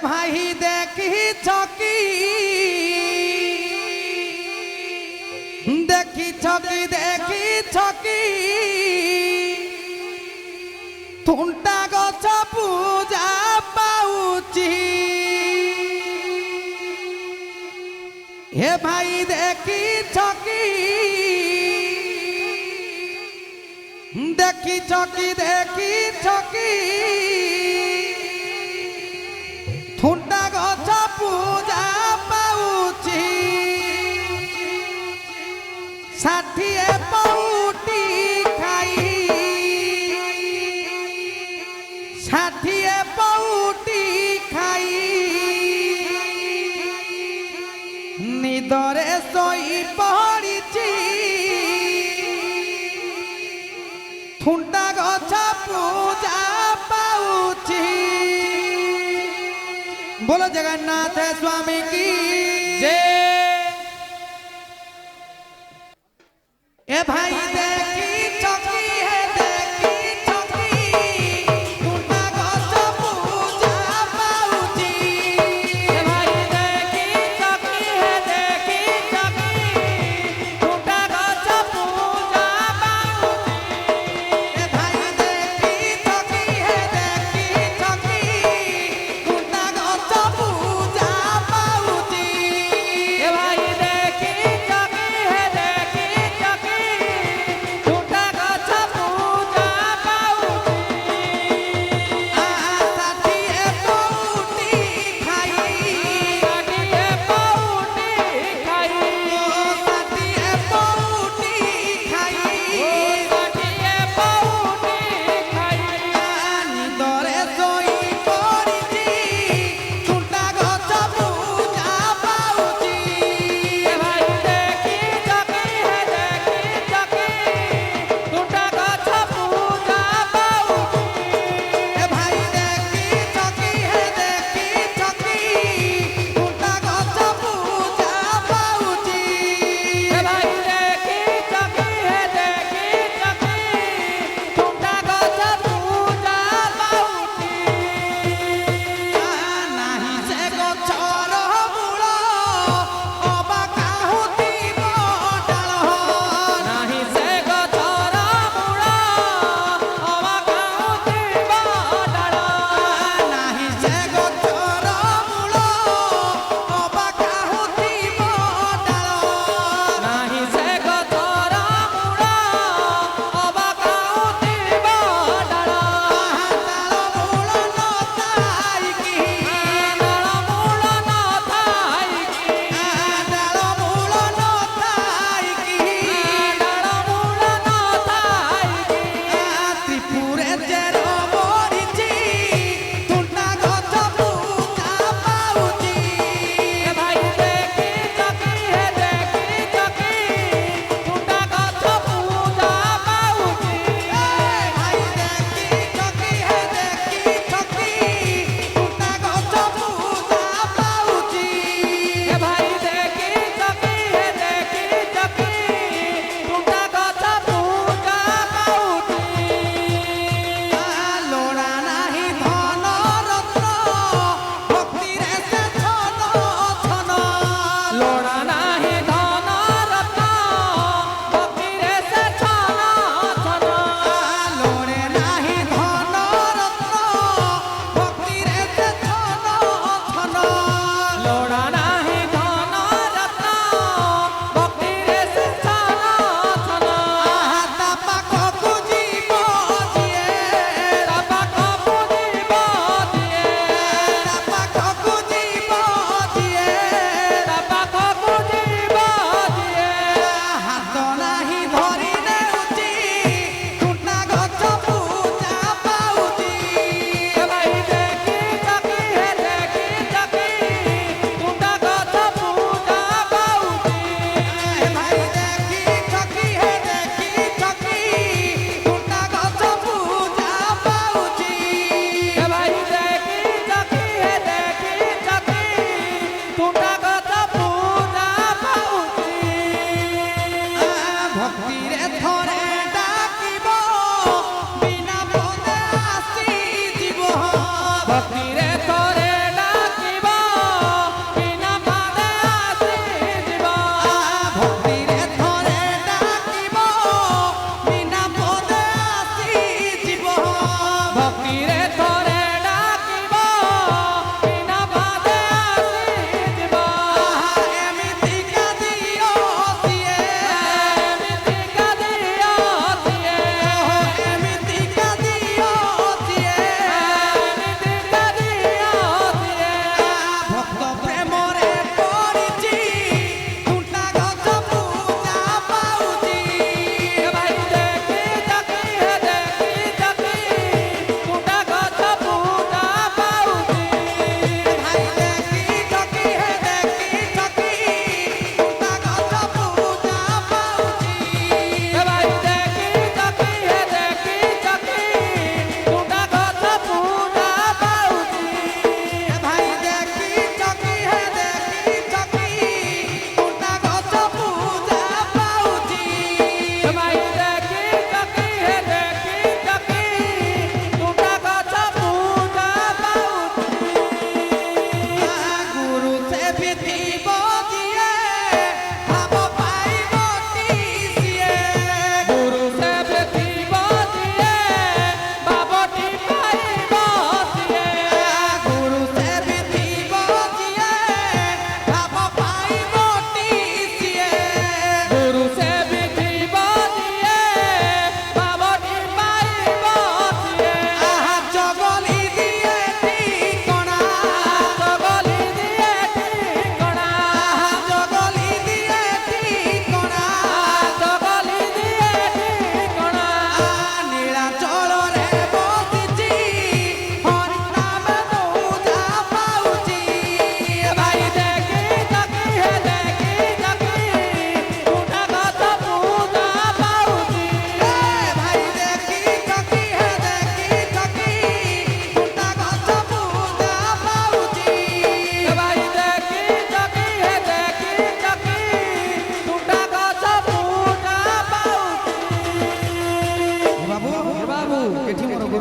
भाई देखी चौकी देखी चौकी थुंटा गछ पूजा पाउची हे भाई देखी चौकी थुंटा गछ पूजा पाउची 60 पाउटी खाई 60 पाउटी खाई निदरे सोई पड़िची थुंटा गछ पूजा पाउची बोलो जगन्नाथ स्वामी की जय। ए भाई देखी चौकी है देखी चौकी थुंटा गछ पूजा पाउची ए भाई देखी चौकी है देखी चौकी थुंटा गछ पूजा पाउची ए भाई देखी चौकी है देखी चौकी थुंटा गछ पूजा पाउची ए भाई देखी चौकी है देखी चौकी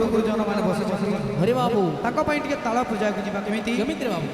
ଗୁରୁ ଗୁରୁଜନ ମାନେ ବସିଛନ୍ତି ହରି ବାବୁ ତାଙ୍କ ପାଇଁ ଟିକେ ତାଳ ପୂଜାକୁ ଯିବା କେମିତି କେମିତି ରେ ବାବୁ